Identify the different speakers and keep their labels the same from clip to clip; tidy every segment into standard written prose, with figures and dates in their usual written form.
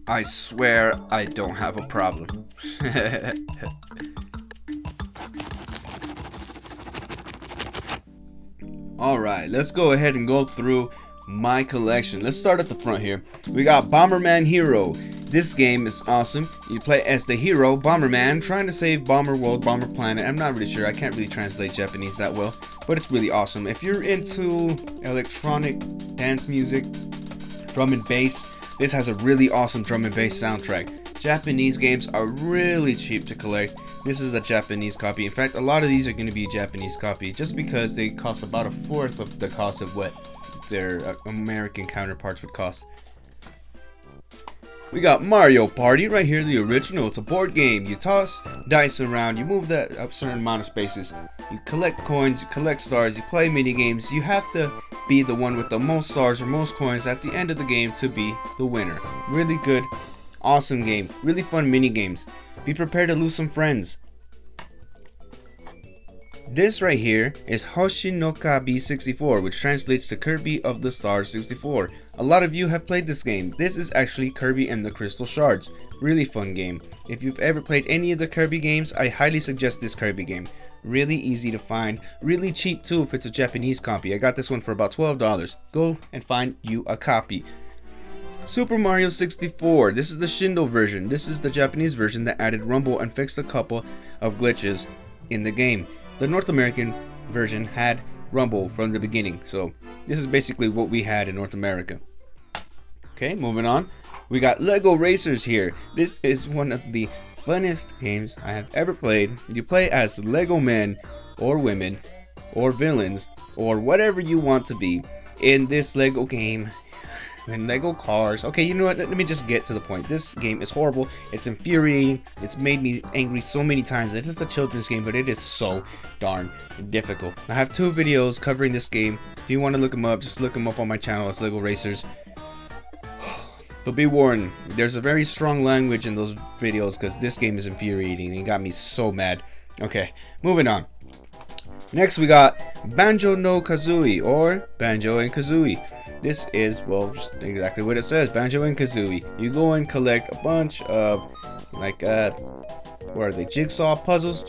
Speaker 1: I swear I don't have a problem. Alright, let's go ahead and go through my collection. Let's start at the front here. We got Bomberman Hero. This game is awesome. You play as the hero, Bomberman, trying to save Bomber World, Bomber Planet. I'm not really sure. I can't really translate Japanese that well, but it's really awesome. If you're into electronic dance music, drum and bass, this has a really awesome drum and bass soundtrack. Japanese games are really cheap to collect. This is a Japanese copy. In fact, a lot of these are going to be a Japanese copy just because they cost about a fourth of the cost of what their American counterparts would cost. We got Mario Party right here, the original. It's a board game. You toss dice around, you move that up certain amount of spaces. You collect coins, you collect stars, you play mini games. You have to be the one with the most stars or most coins at the end of the game to be the winner. Really good, awesome game. Really fun mini games. Be prepared to lose some friends. This right here is Hoshi no Kabi 64, which translates to Kirby of the Stars 64. A lot of you have played this game. This is actually Kirby and the Crystal Shards. Really fun game. If you've ever played any of the Kirby games, I highly suggest this Kirby game. Really easy to find. Really cheap too if it's a Japanese copy. I got this one for about $12. Go and find you a copy. Super Mario 64. This is the Shindo version. This is the Japanese version that added rumble and fixed a couple of glitches in the game. The North American version had rumble from the beginning, so this is basically what we had in North America. Okay, moving on. We got Lego Racers here. This is one of the funnest games I have ever played. You play as Lego men or women or villains or whatever you want to be in this Lego game. And Lego cars. Okay, you know what? Let me just get to the point. This game is horrible. It's infuriating. It's made me angry so many times. It is a children's game, but it is so darn difficult. I have 2 videos covering this game. If you want to look them up, just look them up on my channel as Lego Racers. But be warned, there's a very strong language in those videos because this game is infuriating. It got me so mad. Okay, moving on. Next, we got Banjo no Kazooie, or Banjo and Kazooie. This is, well, just exactly what it says, Banjo and Kazooie. You go and collect a bunch of, like, what are they, jigsaw puzzles?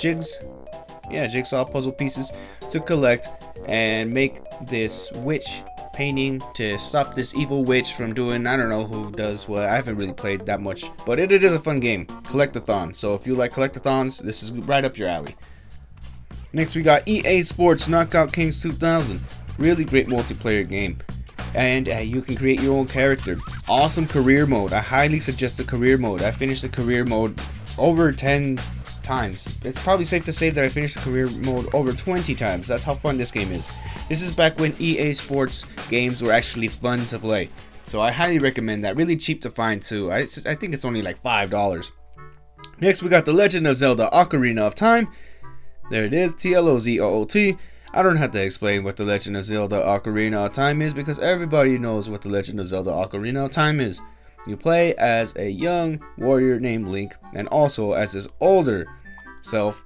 Speaker 1: Yeah, jigsaw puzzle pieces to collect and make this witch painting to stop this evil witch from doing, I don't know who does what. I haven't really played that much, but it is a fun game. Collectathon. So if you like collectathons, this is right up your alley. Next, we got EA Sports Knockout Kings 2000. Really great multiplayer game. And you can create your own character. Awesome career mode. I highly suggest the career mode. I finished the career mode over 10 times. It's probably safe to say that I finished the career mode over 20 times. That's how fun this game is. This is back when EA Sports games were actually fun to play. So I highly recommend that. Really cheap to find too. I think it's only like $5. Next, we got The Legend of Zelda Ocarina of Time. There it is, TLOZOOT. I don't have to explain what The Legend of Zelda Ocarina of Time is because everybody knows what The Legend of Zelda Ocarina of Time is. You play as a young warrior named Link and also as his older self,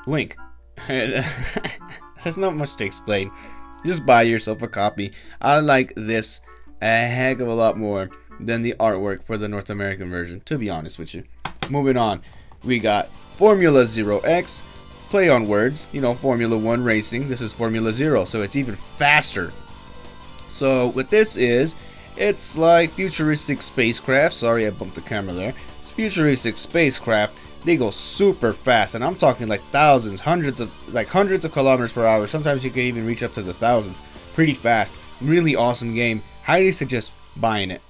Speaker 1: Link. There's not much to explain. Just buy yourself a copy. I like this a heck of a lot more than the artwork for the North American version, to be honest with you. Moving on, we got Formula 0X. Play on words, you know, Formula 1 racing. This is Formula 0, so it's even faster. So what this is, it's like futuristic spacecraft. Sorry, I bumped the camera there. It's futuristic spacecraft. They go super fast, and I'm talking like thousands, hundreds of kilometers per hour. Sometimes you can even reach up to the thousands. Pretty fast. Really awesome game. Highly suggest buying it.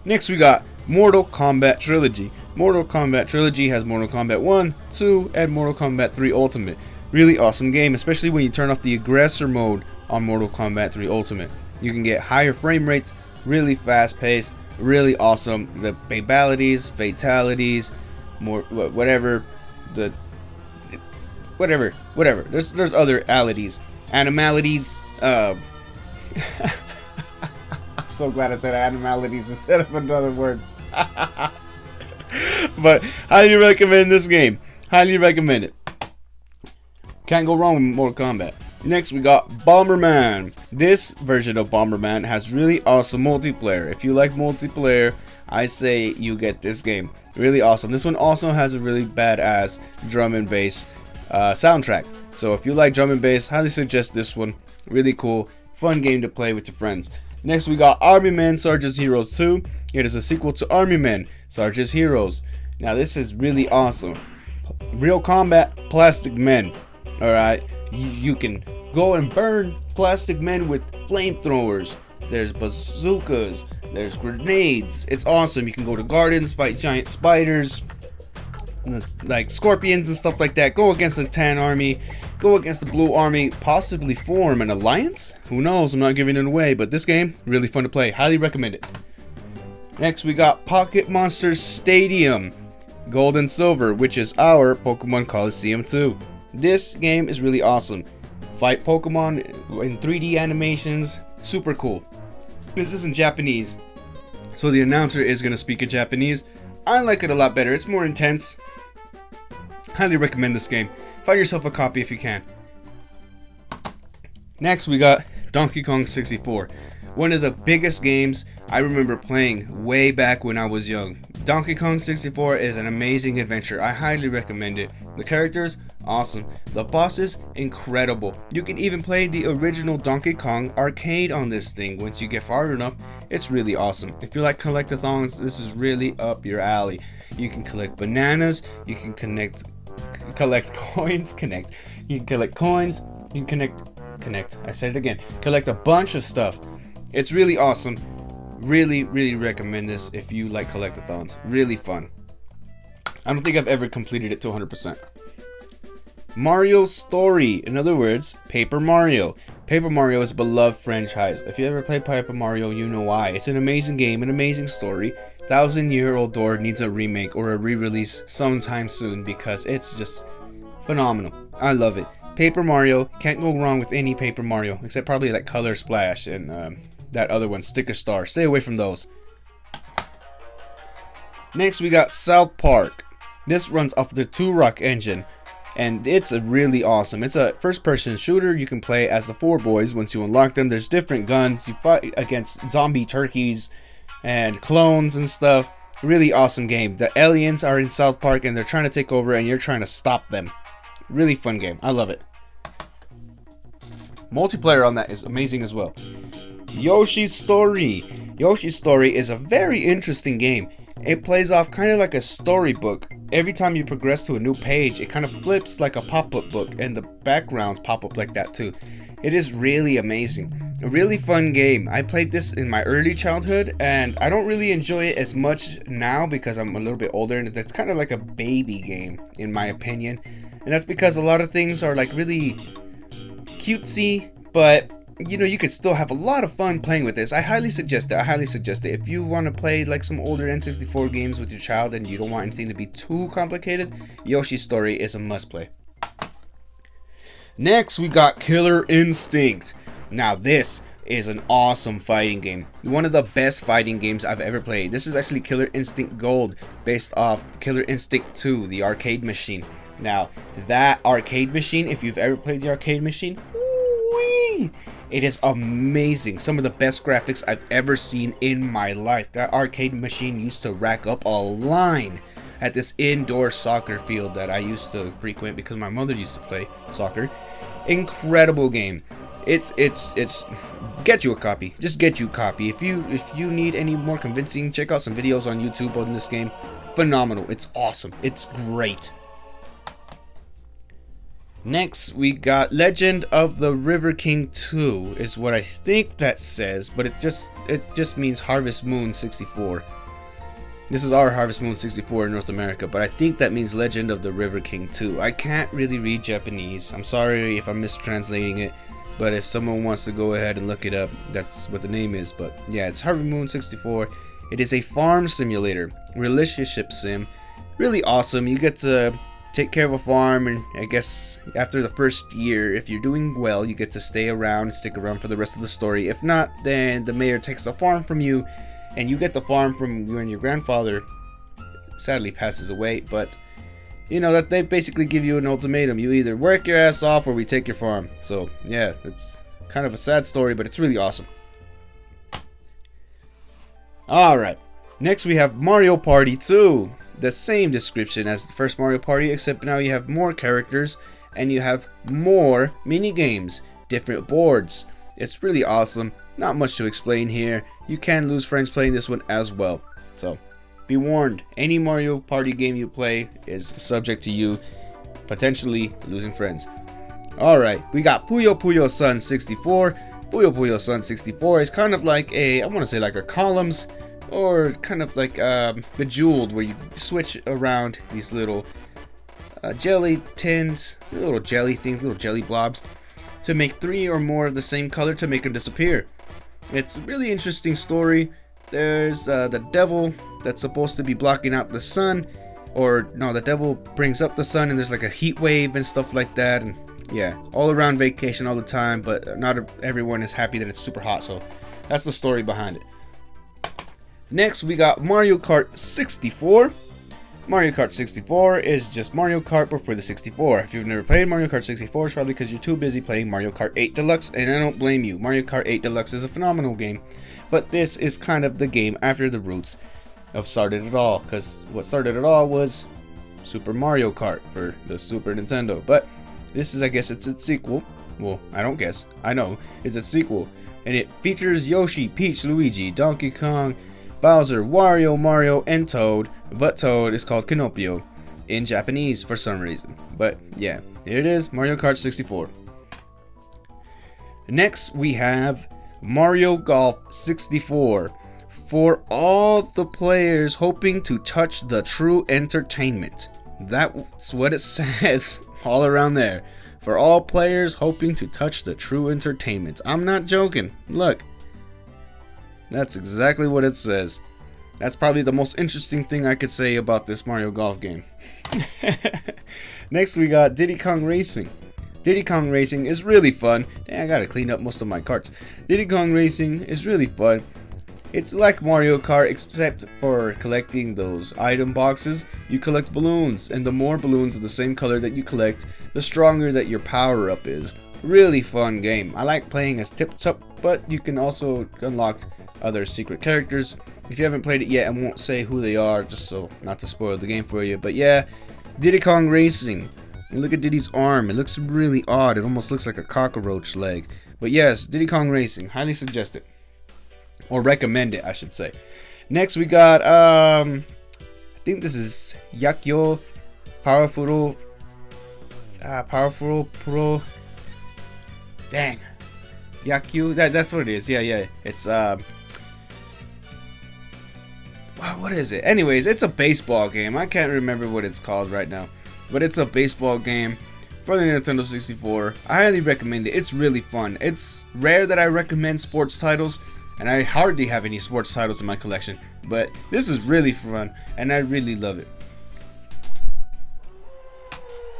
Speaker 1: Next, we got Mortal Kombat Trilogy. Mortal Kombat Trilogy has Mortal Kombat 1, 2, and Mortal Kombat 3 Ultimate. Really awesome game, especially when you turn off the aggressor mode on Mortal Kombat 3 Ultimate. You can get higher frame rates, really fast paced, really awesome. The fatalities, more whatever. There's other animalities. I'm so glad I said animalities instead of another word. But highly recommend this game. Highly recommend it. Can't go wrong with Mortal Kombat. Next we got Bomberman. This version of Bomberman has really awesome multiplayer. If you like multiplayer, I say you get this game. Really awesome. This one also has a really badass drum and bass soundtrack. So if you like drum and bass, highly suggest this one. Really cool, fun game to play with your friends. Next we got Army Men Sarge's Heroes 2. It is a sequel to Army Men Sarge's Heroes. Now this is really awesome. Real combat plastic men. Alright, you can go and burn plastic men with flamethrowers. There's bazookas, there's grenades. It's awesome. You can go to gardens, fight giant spiders, like scorpions and stuff like that. Go against the tan army, go against the blue army, possibly form an alliance? Who knows? I'm not giving it away, but this game, really fun to play. Highly recommend it. Next we got Pocket Monsters Stadium Gold and Silver, which is our Pokemon Coliseum 2. This game is really awesome. Fight Pokemon in 3D animations, super cool. This is in Japanese, so the announcer is going to speak in Japanese. I like it a lot better, it's more intense. Highly recommend this game. Find yourself a copy if you can. Next we got Donkey Kong 64. One of the biggest games I remember playing way back when I was young. Donkey Kong 64 is an amazing adventure. I highly recommend it. The characters, awesome. The bosses, incredible. You can even play the original Donkey Kong arcade on this thing once you get far enough. It's really awesome. If you like collectathons, this is really up your alley. You can collect bananas, you can collect coins, you can collect coins, you can connect, I said it again, collect a bunch of stuff. It's really awesome. Really recommend this if you like collectathons. Really fun. I don't think I've ever completed it to 100%. Mario Story, in other words, Paper Mario. Paper Mario is a beloved franchise. If you ever played Paper Mario, you know why. It's an amazing game, an amazing story. 1,000-year-old door needs a remake or a re-release sometime soon because it's just phenomenal. I love it. Paper Mario, can't go wrong with any Paper Mario, except probably that Color Splash and that other one, Sticker Star. Stay away from those. Next we got South Park. This runs off the Turok engine, and it's really awesome. It's a first-person shooter. You can play as the four boys. Once you unlock them, there's different guns. You fight against zombie turkeys and clones and stuff. Really awesome game. The aliens are in South Park and they're trying to take over and you're trying to stop them. Really fun game. I love it. Multiplayer on that is amazing as well. Yoshi's Story. Yoshi's Story is a very interesting game. It plays off kind of like a storybook. Every time you progress to a new page, it kind of flips like a pop-up book, and the backgrounds pop up like that too. It is really amazing. A really fun game. I played this in my early childhood, and I don't really enjoy it as much now because I'm a little bit older, and it's kind of like a baby game in my opinion. And that's because a lot of things are like really cutesy, but you know, you could still have a lot of fun playing with this. I highly suggest it. If you want to play like some older N64 games with your child and you don't want anything to be too complicated, Yoshi's Story is a must play. Next we got Killer Instinct. Now this is an awesome fighting game. One of the best fighting games I've ever played. This is actually Killer Instinct Gold, based off Killer Instinct 2, the arcade machine. Now that arcade machine, if you've ever played the arcade machine, it is amazing. Some of the best graphics I've ever seen in my life. That arcade machine used to rack up a line at this indoor soccer field that I used to frequent because my mother used to play soccer. Incredible game. It's get you a copy. Just get you a copy. If you need any more convincing, check out some videos on YouTube on this game. Phenomenal. It's awesome. It's great. Next we got Legend of the River King 2 is what I think that says, but it just means Harvest Moon 64. This is our Harvest Moon 64 in North America, but I think that means Legend of the River King 2. I can't really read Japanese. I'm sorry if I'm mistranslating it, but if someone wants to go ahead and look it up, that's what the name is. But yeah, it's Harvest Moon 64. It is a farm simulator, relationship sim. Really awesome. You get to take care of a farm, and I guess after the first year, if you're doing well, you get to stay around, stick around for the rest of the story. If not, then the mayor takes the farm from you, and you get the farm from when your grandfather sadly passes away. But you know, that they basically give you an ultimatum. You either work your ass off or we take your farm. So yeah, it's kind of a sad story, but it's really awesome. Alright, next we have Mario Party 2. The same description as the first Mario Party, except now you have more characters and you have more mini games, different boards. It's really awesome. Not much to explain here. You can lose friends playing this one as well. So be warned, any Mario Party game you play is subject to you potentially losing friends. Alright, we got Puyo Puyo Sun 64. Puyo Puyo Sun 64 is kind of like a, I want to say like a columns, or kind of like Bejeweled, where you switch around these little jelly tins, little jelly things, little jelly blobs, to make 3 or more of the same color to make them disappear. It's a really interesting story. There's the devil that's supposed to be blocking out the sun, or no, the devil brings up the sun and there's like a heat wave and stuff like that, and yeah, all around vacation all the time, but not everyone is happy that it's super hot, so that's the story behind it. Next we got Mario Kart 64. Mario Kart 64 is just Mario Kart but for the 64. If you've never played Mario Kart 64, it's probably because you're too busy playing Mario Kart 8 Deluxe, and I don't blame you. Mario Kart 8 Deluxe is a phenomenal game, but this is kind of the game after the roots of Started It All, because what started it all was Super Mario Kart for the Super Nintendo. But this is, I guess it's its sequel. Well, I don't guess, I know it's a sequel, and it features Yoshi, Peach, Luigi, Donkey Kong, Bowser, Wario, Mario, and Toad, but Toad is called Kinopio in Japanese for some reason. But yeah, here it is, Mario Kart 64. Next we have Mario Golf 64. For all the players hoping to touch the true entertainment. That's what it says all around there. For all players hoping to touch the true entertainment. I'm not joking. Look. That's exactly what it says. That's probably the most interesting thing I could say about this Mario Golf game. Next we got Diddy Kong Racing. Diddy Kong Racing is really fun. Dang, I gotta clean up most of my carts. Diddy Kong Racing is really fun. It's like Mario Kart except for collecting those item boxes. You collect balloons, and the more balloons of the same color that you collect, the stronger that your power up is. Really fun game. I like playing as Tip Top, but you can also unlock other secret characters. If you haven't played it yet, I won't say who they are, just so not to spoil the game for you. But yeah, Diddy Kong Racing. And look at Diddy's arm. It looks really odd. It almost looks like a cockroach leg. But yes, Diddy Kong Racing. Highly suggest it. Or recommend it, I should say. Next we got, I think this is Yakyo Powerful Pro. Dang. Yakyu, that's what it is. Yeah. It's what is it? Anyways, it's a baseball game. I can't remember what it's called right now, but it's a baseball game for the Nintendo 64. I highly recommend it. It's really fun. It's rare that I recommend sports titles, and I hardly have any sports titles in my collection, but this is really fun and I really love it.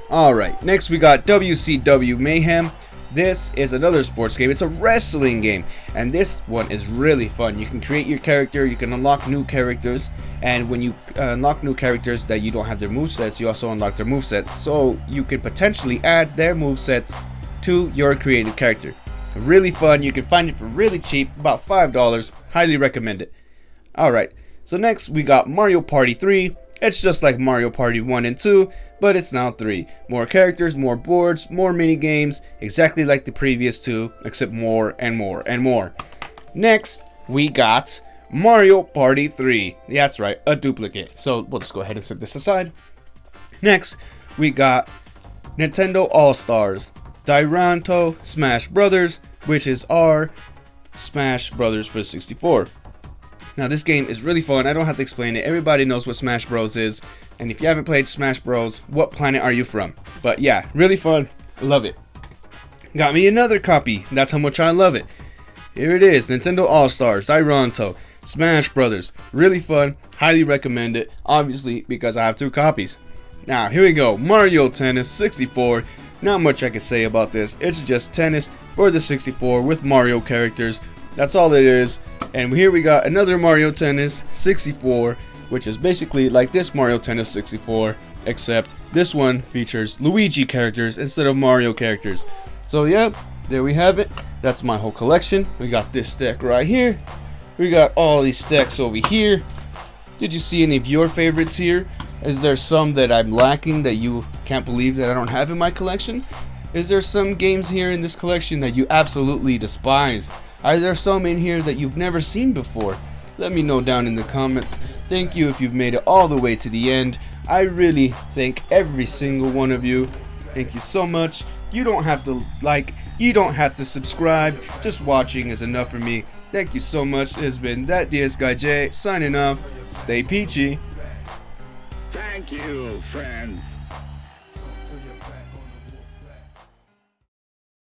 Speaker 1: Alright, next we got WCW Mayhem. This is another sports game. It's a wrestling game, and this one is really fun. You can create your character, you can unlock new characters, and when you unlock new characters that you don't have their movesets, you also unlock their movesets, so you can potentially add their movesets to your created character. Really fun. You can find it for really cheap, about $5. Highly recommend it. Alright, so next we got Mario Party 3. It's just like Mario Party 1 and 2, but it's now 3. More characters, more boards, more mini games, exactly like the previous 2, except more and more and more. Next, we got Mario Party 3. Yeah, that's right, a duplicate. So we'll just go ahead and set this aside. Next, we got Nintendo All-Stars, Dairanto Smash Brothers, which is our Smash Brothers for 64. Now this game is really fun. I don't have to explain it. Everybody knows what Smash Bros is. And if you haven't played Smash Bros, what planet are you from? But yeah, really fun. Love it. Got me another copy. That's how much I love it. Here it is. Nintendo All-Stars, Dairanto, Smash Brothers. Really fun. Highly recommend it. Obviously, because I have 2 copies. Now, here we go. Mario Tennis 64. Not much I can say about this. It's just tennis for the 64 with Mario characters. That's all it is. And here we got another Mario Tennis 64 which is basically like this Mario Tennis 64, except this one features Luigi characters instead of Mario characters. So yeah, there we have it. That's my whole collection. We got this stack right here. We got all these stacks over here. Did you see any of your favorites here? Is there some that I'm lacking that you can't believe that I don't have in my collection? Is there some games here in this collection that you absolutely despise? Are there some in here that you've never seen before? Let me know down in the comments. Thank you if you've made it all the way to the end. I really thank every single one of you. Thank you so much. You don't have to like, you don't have to subscribe. Just watching is enough for me. Thank you so much. It has been That DS Guy J signing off. Stay peachy.
Speaker 2: Thank you, friends.